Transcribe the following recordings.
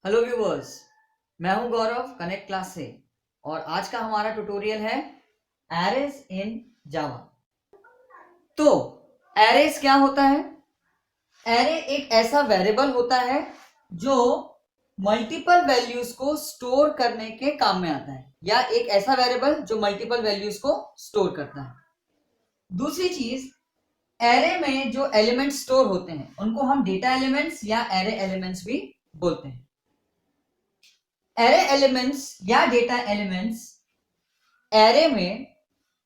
Hello viewers, मैं हूं गौरव connect class से। और आज का हमारा ट्यूटोरियल है एरेज इन जावा। तो एरेज क्या होता है? एरे एक ऐसा वेरिएबल होता है जो मल्टीपल वैल्यूज को स्टोर करने के काम में आता है, या एक ऐसा वेरिएबल जो मल्टीपल वैल्यूज को स्टोर करता है। दूसरी चीज, एरे में जो एलिमेंट्स स्टोर होते हैं उनको हम डेटा एलिमेंट्स या एरे एलिमेंट्स भी बोलते हैं। एरे एलिमेंट्स या डेटा एलिमेंट्स एरे में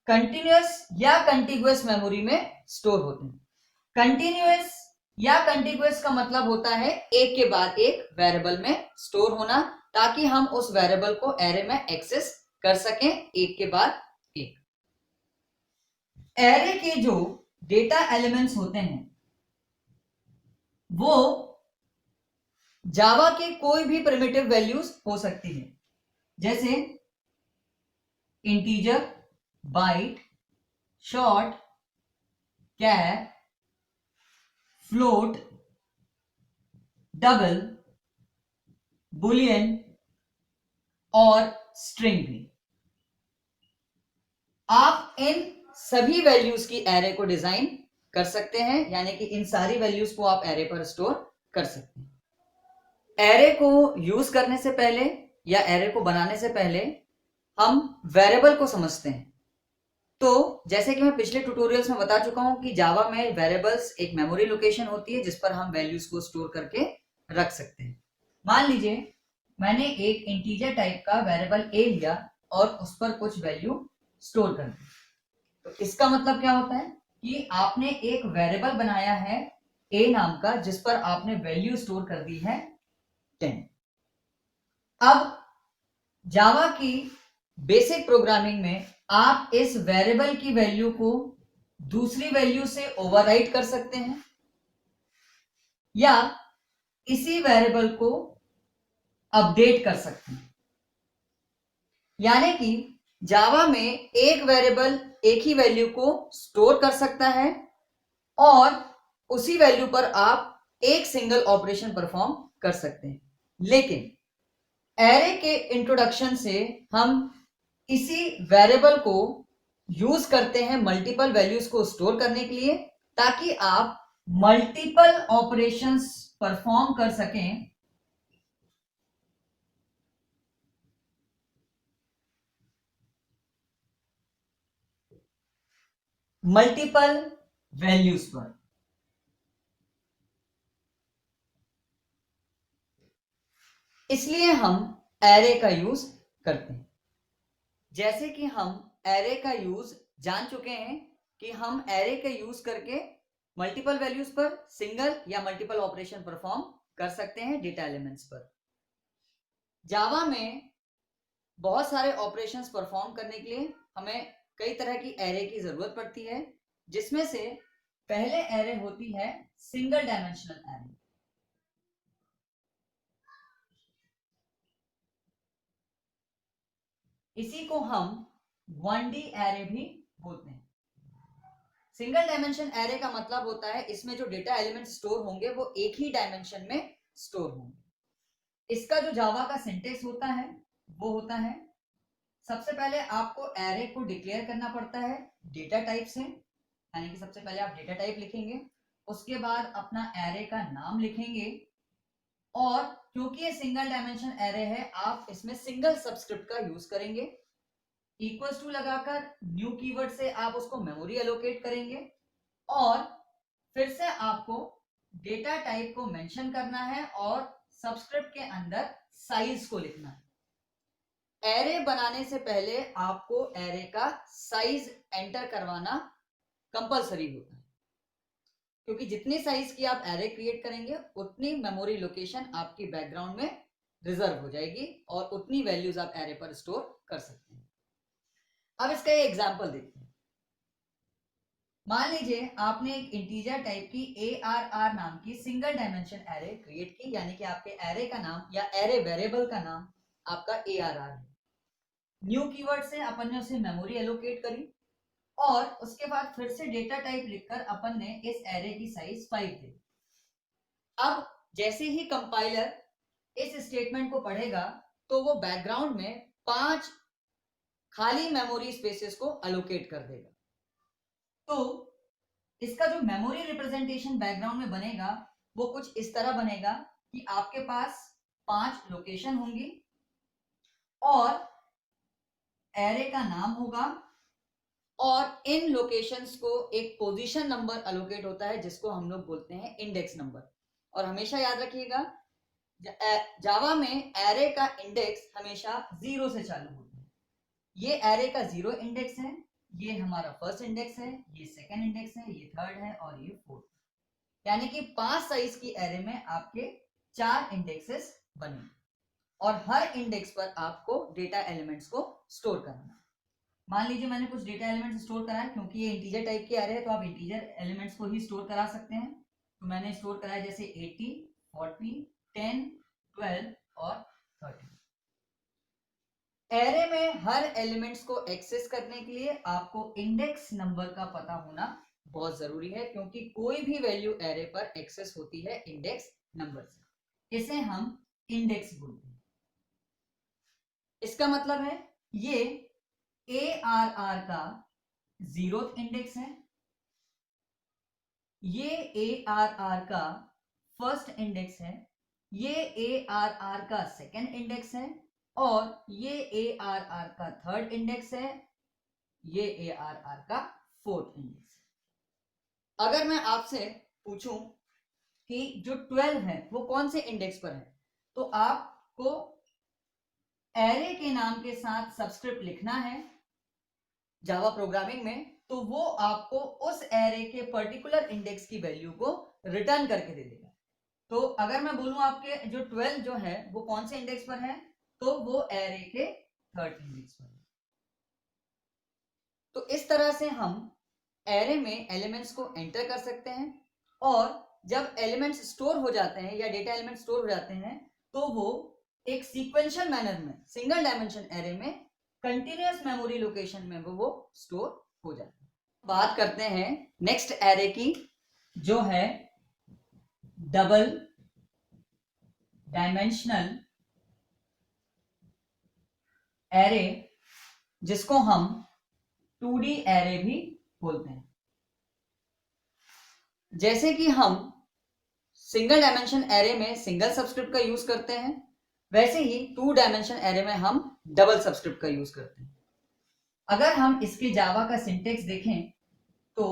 कंटिन्यूअस या कंटिगुअस मेमोरी में स्टोर होते हैं। कंटिन्यूअस या कंटिगुअस का मतलब होता है एक के बाद एक वेरिएबल में स्टोर होना, ताकि हम उस वेरिएबल को एरे में एक्सेस कर सकें एक के बाद एक। एरे के जो डेटा एलिमेंट्स होते हैं वो जावा के कोई भी प्रिमिटिव वैल्यूज हो सकती है, जैसे इंटीजर, बाइट, शॉर्ट, कैर, फ्लोट, डबल, बुलियन और स्ट्रिंग भी। आप इन सभी वैल्यूज की एरे को डिजाइन कर सकते हैं, यानी कि इन सारी वैल्यूज को आप एरे पर स्टोर कर सकते हैं। एरे को यूज करने से पहले या एरे को बनाने से पहले हम वेरिएबल को समझते हैं। तो जैसे कि मैं पिछले ट्यूटोरियल्स में बता चुका हूं कि जावा में वेरिएबल्स एक मेमोरी लोकेशन होती है जिस पर हम वैल्यूज को स्टोर करके रख सकते हैं। मान लीजिए मैंने एक इंटीजर टाइप का वेरिएबल ए लिया और उस पर कुछ वैल्यू स्टोर कर दी। तो इसका मतलब क्या होता है कि आपने एक वेरिएबल बनाया है ए नाम का, जिस पर आपने वैल्यू स्टोर कर दी है 10। अब जावा की बेसिक प्रोग्रामिंग में आप इस वेरिएबल की वैल्यू को दूसरी वैल्यू से ओवरराइट कर सकते हैं, या इसी वेरिएबल को अपडेट कर सकते हैं। यानी कि जावा में एक वेरिएबल एक ही वैल्यू को स्टोर कर सकता है और उसी वैल्यू पर आप एक सिंगल ऑपरेशन परफॉर्म कर सकते हैं। लेकिन एरे के इंट्रोडक्शन से हम इसी वेरिएबल को यूज करते हैं मल्टीपल वैल्यूज को स्टोर करने के लिए, ताकि आप मल्टीपल ऑपरेशंस परफॉर्म कर सकें मल्टीपल वैल्यूज पर। इसलिए हम एरे का यूज करते हैं। जैसे कि हम एरे का यूज जान चुके हैं कि हम एरे का यूज करके मल्टीपल वैल्यूज पर सिंगल या मल्टीपल ऑपरेशन परफॉर्म कर सकते हैं डेटा एलिमेंट्स पर। जावा में बहुत सारे ऑपरेशंस परफॉर्म करने के लिए हमें कई तरह की एरे की जरूरत पड़ती है, जिसमें से पहले एरे होती है सिंगल डायमेंशनल एरे। इसी को हम 1D एरे भी बोलते हैं। सिंगल डायमेंशन एरे का मतलब होता है इसमें जो डेटा एलिमेंट स्टोर होंगे वो एक ही डायमेंशन में स्टोर होंगे। इसका जो जावा का सिंटेक्स होता है वो होता है, सबसे पहले आपको एरे को डिक्लेयर करना पड़ता है डेटा टाइप से, यानी कि सबसे पहले आप डेटा टाइप लिखेंगे, उसके बाद अपना एरे का नाम लिखेंगे, और क्योंकि ये सिंगल डायमेंशन एरे है आप इसमें सिंगल सबस्क्रिप्ट का यूज करेंगे। इक्वल्स टू लगाकर न्यू कीवर्ड से आप उसको मेमोरी एलोकेट करेंगे, और फिर से आपको डेटा टाइप को मेंशन करना है और सबस्क्रिप्ट के अंदर साइज को लिखना है। एरे बनाने से पहले आपको एरे का साइज एंटर करवाना कंपलसरी होता है, क्योंकि जितनी साइज की आप एरे क्रिएट करेंगे उतनी मेमोरी लोकेशन आपकी बैकग्राउंड में रिजर्व हो जाएगी और उतनी वैल्यूज आप एरे पर स्टोर कर सकते हैं। अब इसका एक एग्जांपल देखते हैं। मान लीजिए आपने एक इंटीजर टाइप की ARR नाम की सिंगल डायमेंशन एरे क्रिएट की, यानी कि आपके एरे का नाम या एरे वेरिएबल का नाम आपका ARR है। न्यू कीवर्ड से अपन ने उसे मेमोरी एलोकेट करी, और उसके बाद फिर से डेटा टाइप लिखकर अपन ने इस एरे की साइज 5 दी। अब जैसे ही कंपाइलर इस स्टेटमेंट को पढ़ेगा तो वो बैकग्राउंड में 5 खाली मेमोरी स्पेसेस को अलोकेट कर देगा। तो इसका जो मेमोरी रिप्रेजेंटेशन बैकग्राउंड में बनेगा वो कुछ इस तरह बनेगा कि आपके पास 5 लोकेशन होंगी और एरे का नाम होगा और इन लोकेशंस को एक पोजीशन नंबर अलोकेट होता है जिसको हम लोग बोलते हैं इंडेक्स नंबर। और हमेशा याद रखिएगा जावा में एरे का इंडेक्स हमेशा 0 से चालू होता है। ये एरे का 0 इंडेक्स है, ये हमारा फर्स्ट इंडेक्स है, ये सेकंड इंडेक्स है, ये थर्ड है और ये फोर्थ। यानी कि 5 साइज की एरे में आपके 4 इंडेक्सेस बनेंगे और हर इंडेक्स पर आपको डेटा एलिमेंट्स को स्टोर करना। मान लीजिए मैंने कुछ डेटा एलिमेंट्स स्टोर करा है, क्योंकि ये इंटीजर टाइप की एरे है तो आप इंटीजर एलिमेंट्स को ही स्टोर करा सकते हैं। तो मैंने स्टोर करा है जैसे 80, 40, 10, 12 और 13। एरे में हर एलिमेंट्स को एक्सेस करने के लिए आपको इंडेक्स नंबर का पता होना बहुत जरूरी है, क्योंकि कोई भी वैल्यू एरे पर एक्सेस होती है इंडेक्स नंबर से। इसे हम इंडेक्स बोलते हैं। इसका मतलब है ये ARR का 0th इंडेक्स है, ये ARR का फर्स्ट इंडेक्स है, ये ARR का सेकंड इंडेक्स है और ये ARR का थर्ड इंडेक्स है, ये ARR का फोर्थ इंडेक्स है। अगर मैं आपसे पूछूं कि जो 12 है वो कौन से इंडेक्स पर है, तो आपको एरे के नाम के साथ सबस्क्रिप्ट लिखना है जावा प्रोग्रामिंग में, तो वो आपको उस एरे के पर्टिकुलर इंडेक्स की वैल्यू को रिटर्न करके दे देगा। तो अगर मैं बोलूं आपके जो 12 जो है वो कौन से इंडेक्स पर है, तो वो एरे के थर्ड इंडेक्स पर है। तो इस तरह से हम एरे में एलिमेंट्स को एंटर कर सकते हैं और जब एलिमेंट्स स्टोर हो जाते हैं या डेटा एलिमेंट स्टोर हो जाते हैं तो वो एक सीक्वेंशियल मैनर में सिंगल डायमेंशन एरे में कंटिन्यूअस मेमोरी लोकेशन में वो स्टोर हो जाते हैं। बात करते हैं नेक्स्ट एरे की, जो है डबल डायमेंशनल एरे, जिसको हम 2D एरे भी बोलते हैं। जैसे कि हम सिंगल डायमेंशन एरे में सिंगल सबस्क्रिप्ट का यूज करते हैं, वैसे ही 2 डायमेंशन एरे में हम डबल सबस्क्रिप्ट का यूज करते हैं। अगर हम इसके जावा का सिंटेक्स देखें तो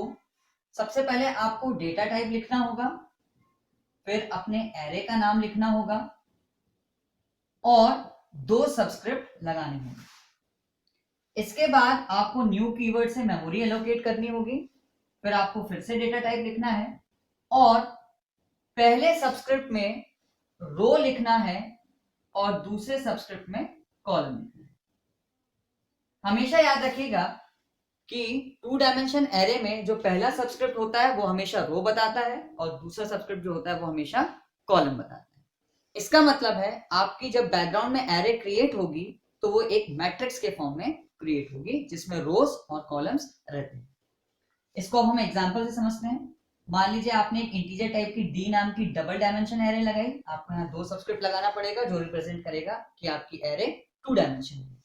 सबसे पहले आपको डेटा टाइप लिखना होगा, फिर अपने एरे का नाम लिखना होगा और 2 सबस्क्रिप्ट लगाने होंगे। इसके बाद आपको न्यू कीवर्ड से मेमोरी एलोकेट करनी होगी, फिर आपको फिर से डेटा टाइप लिखना है और पहले सबस्क्रिप्ट में रो लिखना है और दूसरे सबस्क्रिप्ट में कॉलम लिखना है। हमेशा याद रखिएगा कि 2 डायमेंशन एरे में जो पहला सबस्क्रिप्ट होता है वो हमेशा रो बताता है और दूसरा सबस्क्रिप्ट जो होता है वो हमेशा कॉलम बताता है। इसका मतलब है आपकी जब बैकग्राउंड में एरे क्रिएट होगी तो वो एक मैट्रिक्स के फॉर्म में क्रिएट होगी जिसमें रोज और कॉलम्स रहते हैं। इसको अब हम एग्जांपल से समझते हैं। मान लीजिए आपने एक इंटीजर टाइप की डी नाम की डबल डायमेंशन एरे लगाई। आपको यहाँ 2 सबस्क्रिप्ट लगाना पड़ेगा जो रिप्रेजेंट करेगा कि आपकी एरे 2 डायमेंशन है।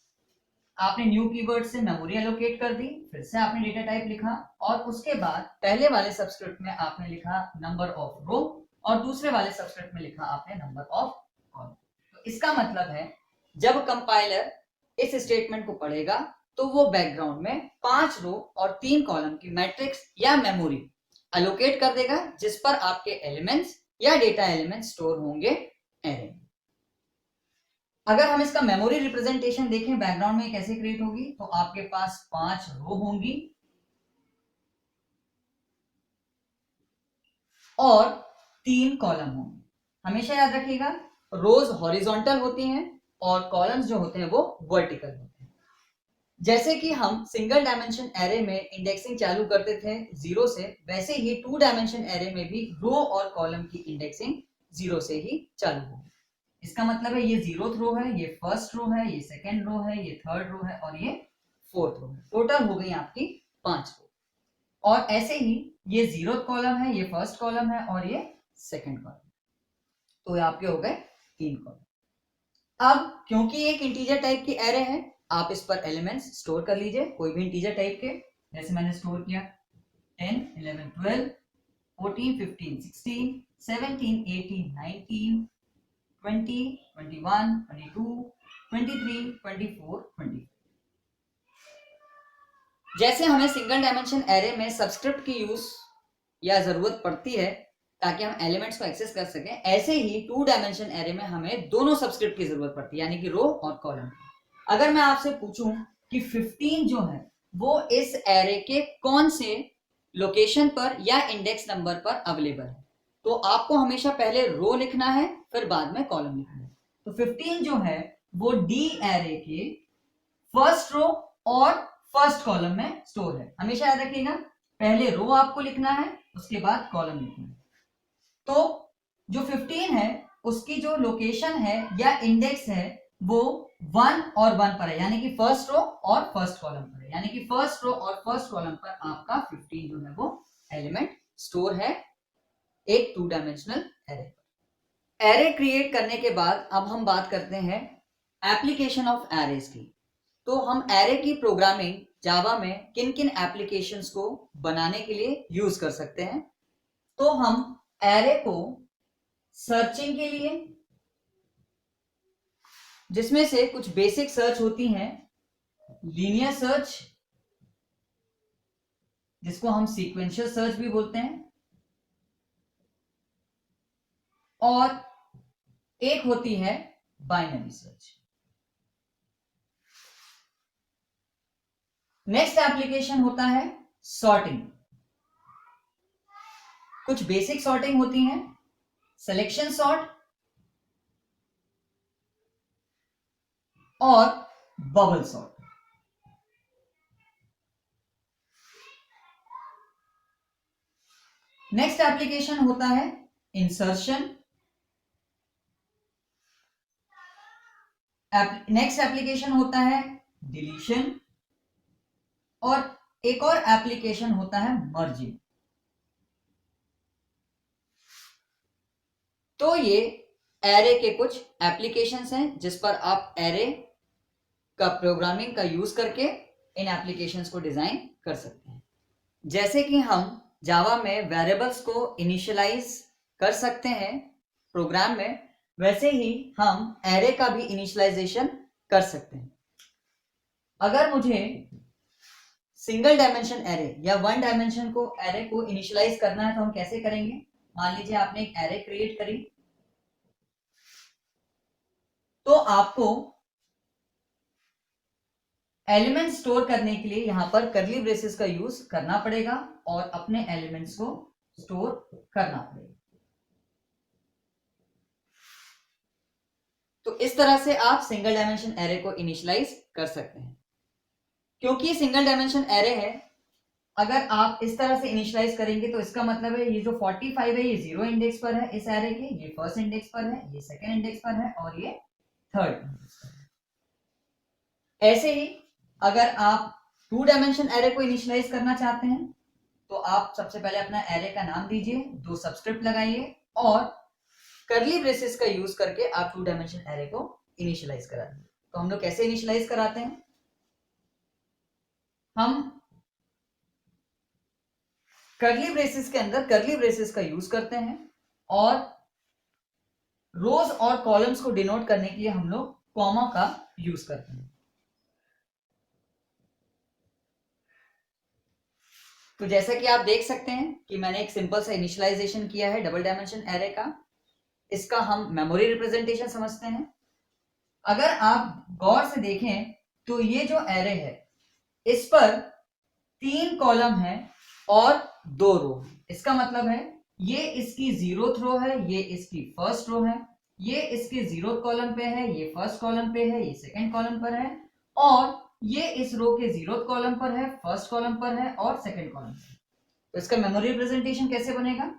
आपने न्यू कीवर्ड से मेमोरी एलोकेट कर दी, फिर से आपने डेटा टाइप लिखा और उसके बाद पहले वाले सबस्क्रिप्ट में आपने लिखा नंबर ऑफ रो और दूसरे वाले सबस्क्रिप्ट में लिखा आपने नंबर ऑफ कॉलम। तो इसका मतलब है जब कंपाइलर इस स्टेटमेंट को पढ़ेगा तो वो बैकग्राउंड में 5 रो और 3 कॉलम की मैट्रिक्स या मेमोरी अलोकेट कर देगा जिस पर आपके एलिमेंट्स या डेटा एलिमेंट्स स्टोर होंगे एरे। अगर हम इसका मेमोरी रिप्रेजेंटेशन देखें बैकग्राउंड में कैसे क्रिएट होगी, तो आपके पास 5 रो होंगी और 3 कॉलम होंगे। हमेशा याद रखिएगा रोज हॉरिजॉन्टल होती हैं और कॉलम्स जो होते हैं वो वर्टिकल होते हैं। जैसे कि हम सिंगल डायमेंशन एरे में इंडेक्सिंग चालू करते थे 0 से, वैसे ही 2 डायमेंशन एरे में भी रो और कॉलम की इंडेक्सिंग 0 से ही चालू होगी। इसका मतलब है ये 0th रो है, ये फर्स्ट रो है, ये सेकंड रो है, ये थर्ड रो है और ये फोर्थ रो है। टोटल हो गई आपकी 5 रो। और ऐसे ही ये 0th कॉलम है, ये फर्स्ट कॉलम है और ये सेकंड कॉलम, तो ये आपके हो गए 3 कॉलम। अब क्योंकि एक इंटीजर टाइप की एरे है, आप इस पर एलिमेंट्स स्टोर कर लीजिए, कोई भी इंटीजर टाइप के, जैसे मैंने स्टोर किया 10, 11, 12, 14, 15, 16, 17, 18, 19, 20, 21, 22, 23, 24, 25। जैसे हमें सिंगल डायमेंशन एरे में सबस्क्रिप्ट की यूज या जरूरत पड़ती है ताकि हम एलिमेंट्स को एक्सेस कर सकें, ऐसे ही 2 डायमेंशन एरे में हमें दोनों सबस्क्रिप्ट की जरूरत पड़ती है, यानी कि रो और कॉलम। अगर मैं आपसे पूछूं कि 15 जो है वो इस एरे के कौन से लोकेशन पर या इंडेक्स नंबर पर अवेलेबल है, तो आपको हमेशा पहले रो लिखना है, फिर बाद में कॉलम लिखना है। तो 15 जो है वो डी एरे के फर्स्ट रो और फर्स्ट कॉलम में स्टोर है। हमेशा याद रखिएगा, पहले रो आपको लिखना है, उसके बाद कॉलम लिखना है। तो जो 15 है उसकी जो लोकेशन है या इंडेक्स है वो 1 और 1 पर है, यानी कि फर्स्ट रो और फर्स्ट कॉलम पर है, यानी कि फर्स्ट रो और फर्स्ट कॉलम पर आपका 15 जो है वो एलिमेंट स्टोर है एक 2 डायमेंशनल एरे। एरे क्रिएट करने के बाद अब हम बात करते हैं एप्लीकेशन ऑफ एरेज की। तो हम एरे की प्रोग्रामिंग जावा में किन किन एप्लीकेशंस को बनाने के लिए यूज कर सकते हैं। तो हम एरे को सर्चिंग के लिए, जिसमें से कुछ बेसिक सर्च होती हैं, लीनियर सर्च जिसको हम सीक्वेंशियल सर्च भी बोलते हैं, और एक होती है बाइनरी सर्च। नेक्स्ट एप्लीकेशन होता है सॉर्टिंग। कुछ बेसिक सॉर्टिंग होती है, सिलेक्शन सॉर्ट और बबल सॉर्ट। नेक्स्ट एप्लीकेशन होता है इंसर्शन। नेक्स्ट एप्लीकेशन होता है डिलीशन, और एक और एप्लीकेशन होता है मर्जिंग। तो ये एरे के कुछ एप्लीकेशंस हैं जिस पर आप एरे का प्रोग्रामिंग का यूज करके इन एप्लीकेशंस को डिजाइन कर सकते हैं। जैसे कि हम जावा में वेरिएबल्स को इनिशियलाइज कर सकते हैं प्रोग्राम में, वैसे ही हम एरे का भी इनिशियलाइजेशन कर सकते हैं। अगर मुझे सिंगल डायमेंशन एरे या 1 डायमेंशन को एरे को इनिशियलाइज करना है तो हम कैसे करेंगे। मान लीजिए आपने एक एरे क्रिएट करी, तो आपको एलिमेंट स्टोर करने के लिए यहां पर कर्ली ब्रेसेस का यूज करना पड़ेगा और अपने एलिमेंट्स को स्टोर करना पड़ेगा। तो इस तरह से आप सिंगल डायमेंशन एरे को इनिशियलाइज कर सकते हैं। क्योंकि सिंगल डायमेंशन एरे है, अगर आप इस तरह से इनिशियलाइज करेंगे तो इसका मतलब है ये जो 45 है ये 0 इंडेक्स पर है इस एरे के, ये फर्स्ट इंडेक्स पर है, ये सेकंड इंडेक्स पर है और ये थर्ड इंडेक्स पर है। ऐसे ही अगर आप 2 डायमेंशन एरे को इनिशियलाइज करना चाहते हैं तो आप सबसे पहले अपना एरे का नाम दीजिए, 2 सबस्क्रिप्ट लगाइए और कर्ली ब्रेसेस का यूज करके आप 2 डायमेंशन एरे को इनिशियलाइज करा दें। तो हम लोग कैसे इनिशियलाइज कराते हैं, हम कर्ली ब्रेसेस के अंदर कर्ली ब्रेसेस का यूज करते हैं और रोज और कॉलम्स को डिनोट करने के लिए हम लोग कॉमा का यूज करते हैं। तो जैसा कि आप देख सकते हैं कि मैंने एक सिंपल सा इनिशियलाइजेशन किया है डबल डायमेंशन एरे का, इसका हम मेमोरी रिप्रेजेंटेशन समझते हैं। अगर आप गौर से देखें तो ये जो एरे है इस पर 3 कॉलम है और 2 रो है। इसका मतलब है ये इसकी 0th रो है, ये इसकी फर्स्ट रो है, ये इसके 0th कॉलम पे है, ये फर्स्ट कॉलम पे है, ये सेकंड कॉलम पर है, और ये इस रो के 0th कॉलम पर है, फर्स्ट कॉलम पर है और सेकंड कॉलम पर है। तो इसका मेमोरी रिप्रेजेंटेशन कैसे बनेगा,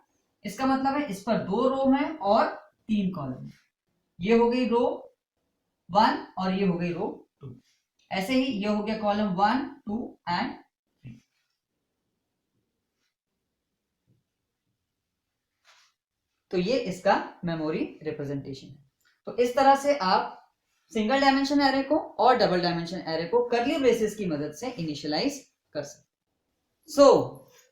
इसका मतलब है इस पर 2 रो है और 3 कॉलम है। ये हो गई रो 1 और ये हो गई रो 2। ऐसे ही ये हो गया कॉलम 1, 2 एंड 3। तो ये इसका मेमोरी रिप्रेजेंटेशन है। तो इस तरह से आप सिंगल डायमेंशन एरे को और डबल डायमेंशन एरे को कर्ली ब्रेसेस की मदद से इनिशियलाइज कर सकते। सो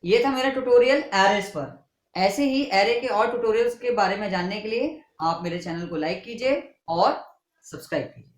ये था मेरा ट्यूटोरियल एरेस पर। ऐसे ही एरे के और ट्यूटोरियल्स के बारे में जानने के लिए आप मेरे चैनल को लाइक कीजिए और सब्सक्राइब कीजिए।